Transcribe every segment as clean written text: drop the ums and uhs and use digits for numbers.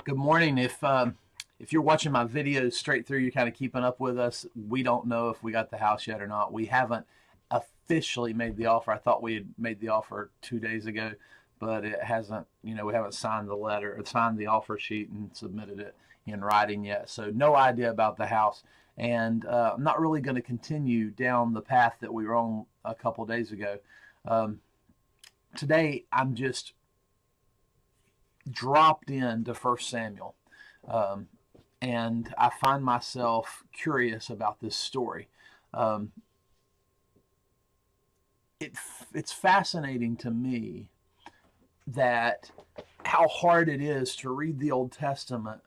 Good morning. If you're watching my videos straight through, you're kind of keeping up with us. We don't know if we got the house yet or not. We haven't officially made the offer. I thought we had made the offer 2 days ago, but it hasn't. We haven't signed the letter or signed the offer sheet and submitted it in writing yet. So no idea about the house, and I'm not really going to continue down the path that we were on a couple days ago. Um, Today, I'm just dropped into First Samuel, um, and I find myself curious about this story. Um, it it's fascinating to me that how hard it is to read the Old Testament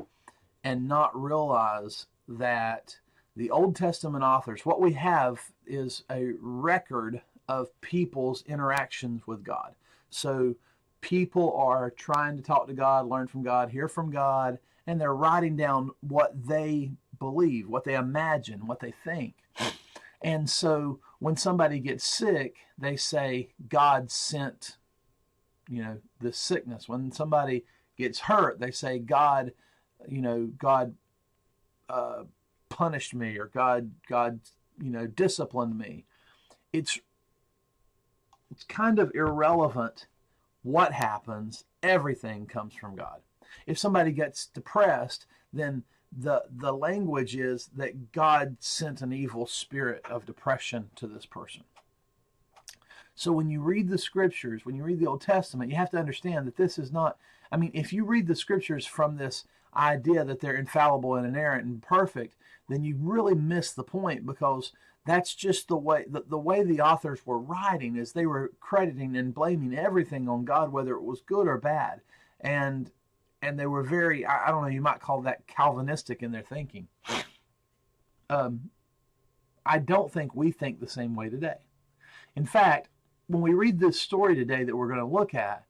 and not realize that the Old Testament authors, what we have is a record of people's interactions with God. So people are trying to talk to God, learn from God, hear from God, and they're writing down what they believe, what they imagine, what they think. And so when somebody gets sick, they say God sent, this sickness. When somebody gets hurt, they say God uh, punished me, or God, disciplined me. It's kind of irrelevant what happens. Everything comes from God. If somebody gets depressed, then the language is that God sent an evil spirit of depression to this person. So when you read the scriptures, when you read the Old Testament, you have to understand that this is not, if you read the scriptures from this idea that they're infallible and inerrant and perfect, then you really miss the point, because that's just the way the way the authors were writing, is they were crediting and blaming everything on God, whether it was good or bad. And they were very, I don't know, you might call that Calvinistic in their thinking. I don't think we think the same way today. In fact, when we read this story today that we're going to look at,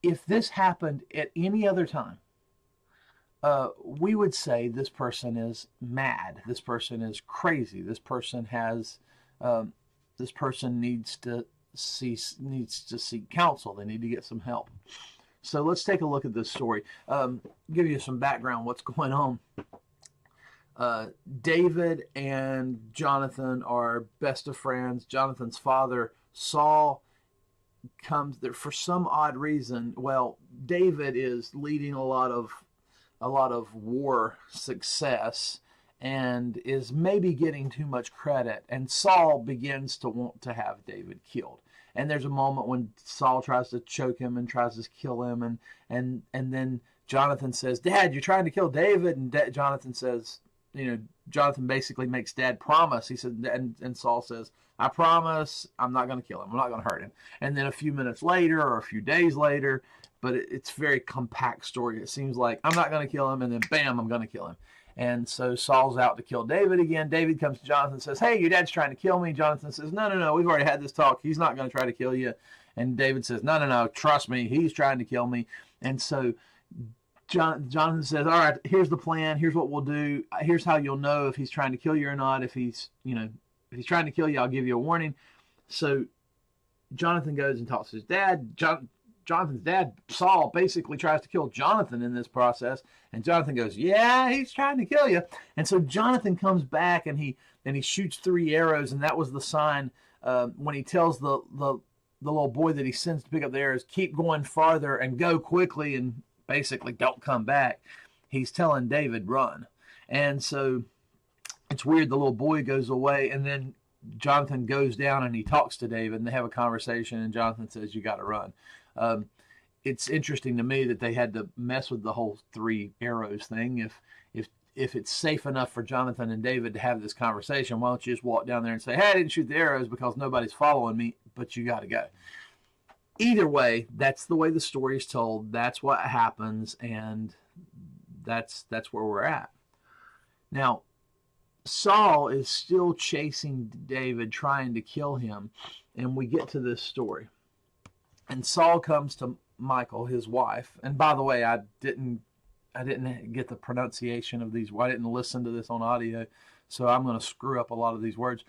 if this happened at any other time, we would say this person is mad. This person is crazy. This person has, this person needs to seek counsel. They need to get some help. So let's take a look at this story. Give you some background. What's going on? David and Jonathan are best of friends. Jonathan's father, Saul, comes there for some odd reason. Well, David is leading a lot of war success and is maybe getting too much credit, and Saul begins to want to have David killed. And there's a moment when Saul tries to choke him and tries to kill him, and then Jonathan says, "Dad, you're trying to kill David." And Jonathan says, Jonathan basically makes Dad promise. He said, and Saul says, "I promise I'm not going to kill him. I'm not going to hurt him." And then a few minutes later, or a few days later, but it's a very compact story. It seems like, I'm not going to kill him, and then bam, I'm going to kill him. And so Saul's out to kill David again. David comes to Jonathan and says, "Hey, your dad's trying to kill me." Jonathan says, No, we've already had this talk. He's not going to try to kill you. And David says, No, trust me, he's trying to kill me. And so Jonathan says, "All right, here's the plan. Here's what we'll do. Here's how you'll know if he's trying to kill you or not. If he's trying to kill you, I'll give you a warning." So Jonathan goes and talks to his dad. Jonathan's dad, Saul, basically tries to kill Jonathan in this process, and Jonathan goes, "Yeah, he's trying to kill you." And so Jonathan comes back and he shoots 3 arrows, and that was the sign when he tells the little boy that he sends to pick up the arrows, "Keep going farther and go quickly, and basically don't come back." He's telling David, "Run." And so it's weird. The little boy goes away, and then Jonathan goes down and he talks to David, and they have a conversation, and Jonathan says, "You got to run." It's interesting to me that they had to mess with the whole 3 arrows thing. If it's safe enough for Jonathan and David to have this conversation, why don't you just walk down there and say, "Hey, I didn't shoot the arrows because nobody's following me, but you got to go." Either way, that's the way the story is told. That's what happens, and that's where we're at. Now, Saul is still chasing David, trying to kill him, and we get to this story. And Saul comes to Michal, his wife. And by the way, I didn't get the pronunciation of these. I didn't listen to this on audio, so I'm going to screw up a lot of these words.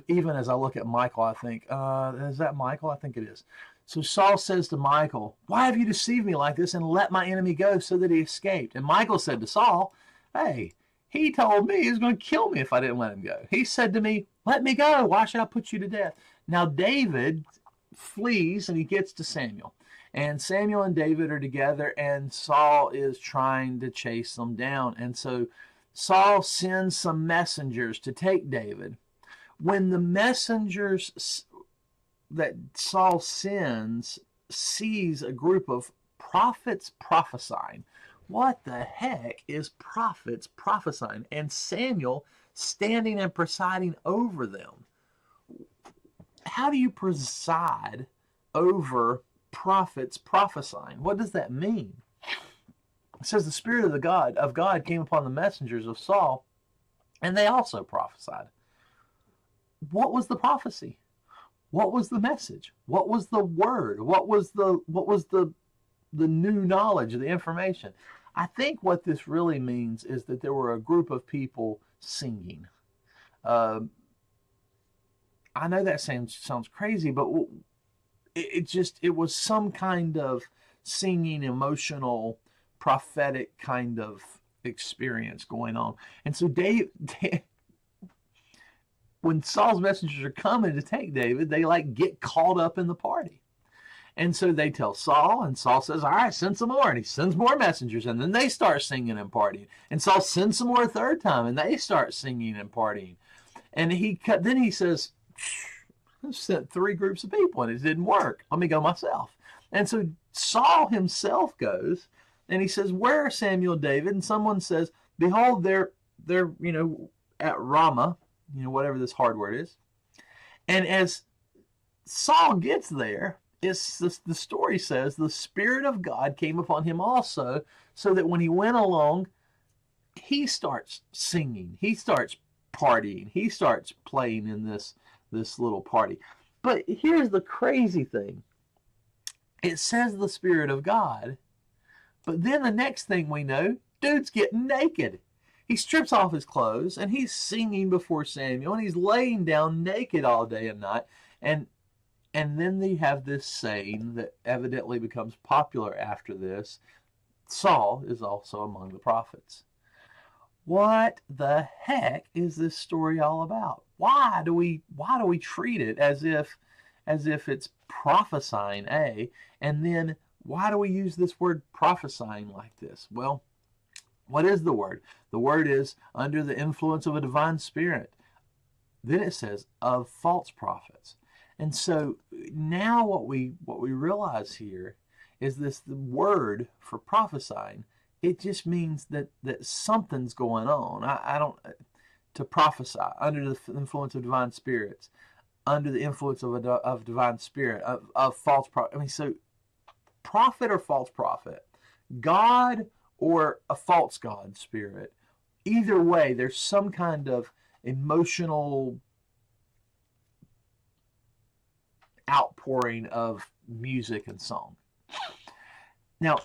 Even as I look at Michal, I think, is that Michal? I think it is. So Saul says to Michael, why have you deceived me like this and let my enemy go so that he escaped? And Michael said to Saul, hey, he told me he was going to kill me if I didn't let him go. He said to me, let me go. Why should I put you to death? Now David flees and he gets to Samuel. And Samuel and David are together, and Saul is trying to chase them down. And so Saul sends some messengers to take David. When the messengers that Saul sends sees a group of prophets prophesying, what the heck is prophets prophesying? And Samuel standing and presiding over them. How do you preside over prophets prophesying? What does that mean? It says the Spirit of God came upon the messengers of Saul, and they also prophesied. What was the prophecy? What was the message? What was the word? What was the new knowledge, the information? I think what this really means is that there were a group of people singing. I know that sounds crazy, but it was some kind of singing, emotional, prophetic kind of experience going on. And so when Saul's messengers are coming to take David, they get caught up in the party. And so they tell Saul, and Saul says, all right, send some more. And he sends more messengers, and then they start singing and partying. And Saul sends some more a third time, and they start singing and partying. And then he says, I sent 3 groups of people, and it didn't work. Let me go myself. And so Saul himself goes, and he says, where are Samuel and David? And someone says, behold, they're at Ramah, whatever this hard word is. And as Saul gets there, the story says the Spirit of God came upon him also, so that when he went along, he starts singing, he starts partying, he starts playing in this little party. But here's the crazy thing. It says the Spirit of God, but then the next thing we know, dude's getting naked. He strips off his clothes, and he's singing before Samuel, and he's laying down naked all day and night. And then they have this saying that evidently becomes popular after this. Saul is also among the prophets. What the heck is this story all about? Why do we treat it as if it's prophesying, and then why do we use this word prophesying like this? Well, what is the word? The word is under the influence of a divine spirit. Then it says of false prophets. And so now what we realize here is the word for prophesying. It just means that something's going on. I don't to prophesy under the influence of divine spirits, under the influence of divine spirit, of false prophet. I mean, so prophet or false prophet, God or a false God spirit. Either way, there's some kind of emotional outpouring of music and song. Now,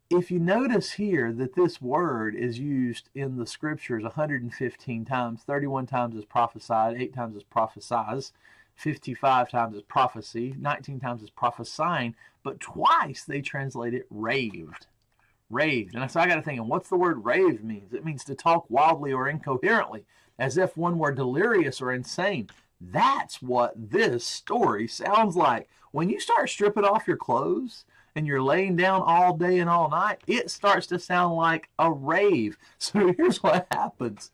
if you notice here that this word is used in the scriptures 115 times, 31 times as prophesied, 8 times as prophesies, 55 times as prophecy, 19 times as prophesying, but twice they translate it raved. Raved. And so I got to think, what's the word rave means? It means to talk wildly or incoherently, as if one were delirious or insane. That's what this story sounds like. When you start stripping off your clothes and you're laying down all day and all night, it starts to sound like a rave. So here's what happens.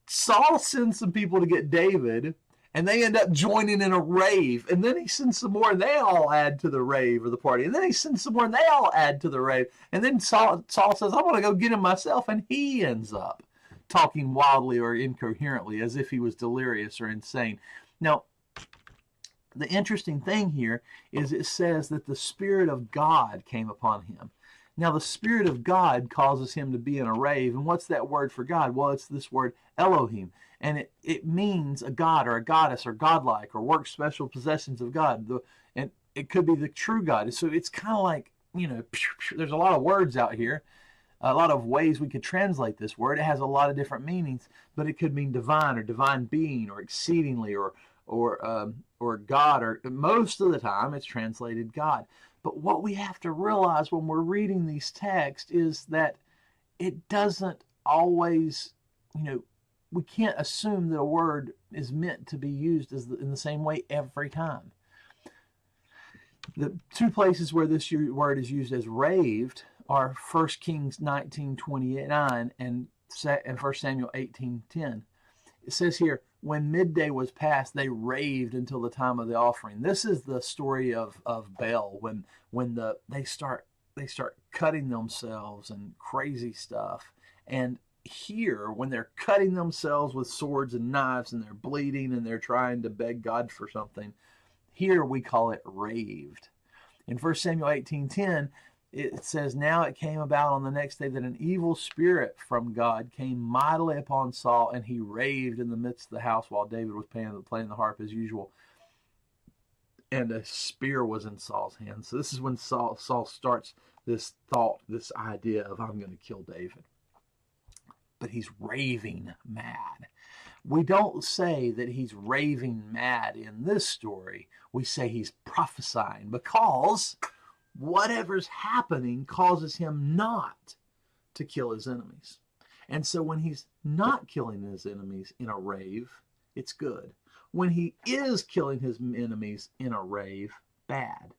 Saul sends some people to get David, and they end up joining in a rave. And then he sends some more, and they all add to the rave or the party. And then he sends some more, and they all add to the rave. And then Saul says, I want to go get him myself. And he ends up talking wildly or incoherently as if he was delirious or insane. Now, the interesting thing here is it says that the Spirit of God came upon him. Now, the Spirit of God causes him to be in a rave. And what's that word for God? Well, it's this word Elohim. And it means a god or a goddess or godlike or work special possessions of God. And it could be the true God. So it's kind of like, there's a lot of words out here. A lot of ways we could translate this word. It has a lot of different meanings, but it could mean divine or divine being or exceedingly or or God, or most of the time it's translated God. But what we have to realize when we're reading these texts is that it doesn't always, we can't assume that a word is meant to be used in the same way every time. The two places where this word is used as raved are 1 Kings 19:29 and 1 Samuel 18:10. It says here, when midday was past, they raved until the time of the offering. This is the story of Baal when they start cutting themselves and crazy stuff. And here, when they're cutting themselves with swords and knives and they're bleeding and they're trying to beg God for something, here we call it raved. In 1 Samuel 18:10, it says, now it came about on the next day that an evil spirit from God came mightily upon Saul, and he raved in the midst of the house while David was playing the harp as usual. And a spear was in Saul's hand. So this is when Saul starts this thought, this idea of, I'm going to kill David. But he's raving mad. We don't say that he's raving mad in this story. We say he's prophesying, because whatever's happening causes him not to kill his enemies. And so when he's not killing his enemies in a rave, it's good. When he is killing his enemies in a rave, bad.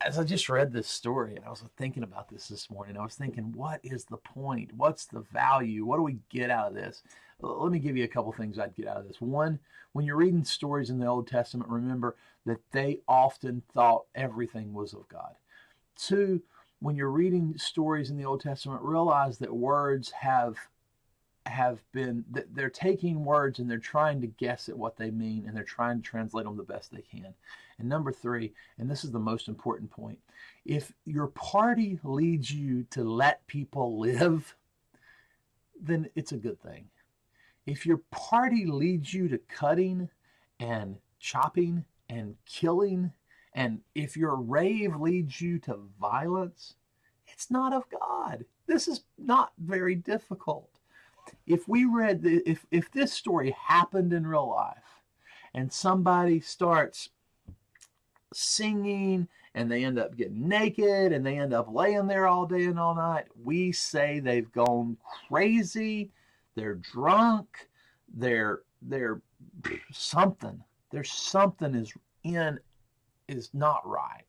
As I just read this story, and I was thinking about this morning, I was thinking, what is the point? What's the value? What do we get out of this? Let me give you a couple things I'd get out of this. One, when you're reading stories in the Old Testament, remember that they often thought everything was of God. Two, when you're reading stories in the Old Testament, realize that words have been, they're taking words and they're trying to guess at what they mean, and they're trying to translate them the best they can. And number three, and this is the most important point, if your party leads you to let people live, then it's a good thing. If your party leads you to cutting and chopping and killing, and if your rave leads you to violence, it's not of God. This is not very difficult. If we read if this story happened in real life, and somebody starts singing and they end up getting naked and they end up laying there all day and all night, we say they've gone crazy, they're drunk, they're something. There's something is not right.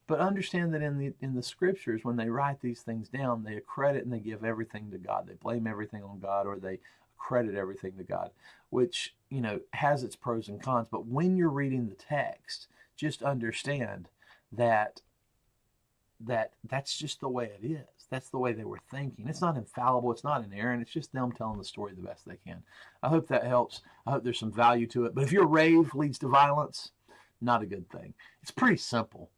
But understand that in the scriptures, when they write these things down, they accredit and they give everything to God. They blame everything on God, or they credit everything to God, which, has its pros and cons. But when you're reading the text, just understand that that's just the way it is. That's the way they were thinking. It's not infallible. It's not inerrant. It's just them telling the story the best they can. I hope that helps. I hope there's some value to it. But if your rave leads to violence, not a good thing. It's pretty simple.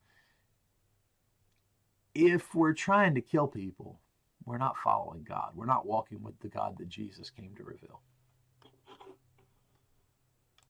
If we're trying to kill people, we're not following God. We're not walking with the God that Jesus came to reveal.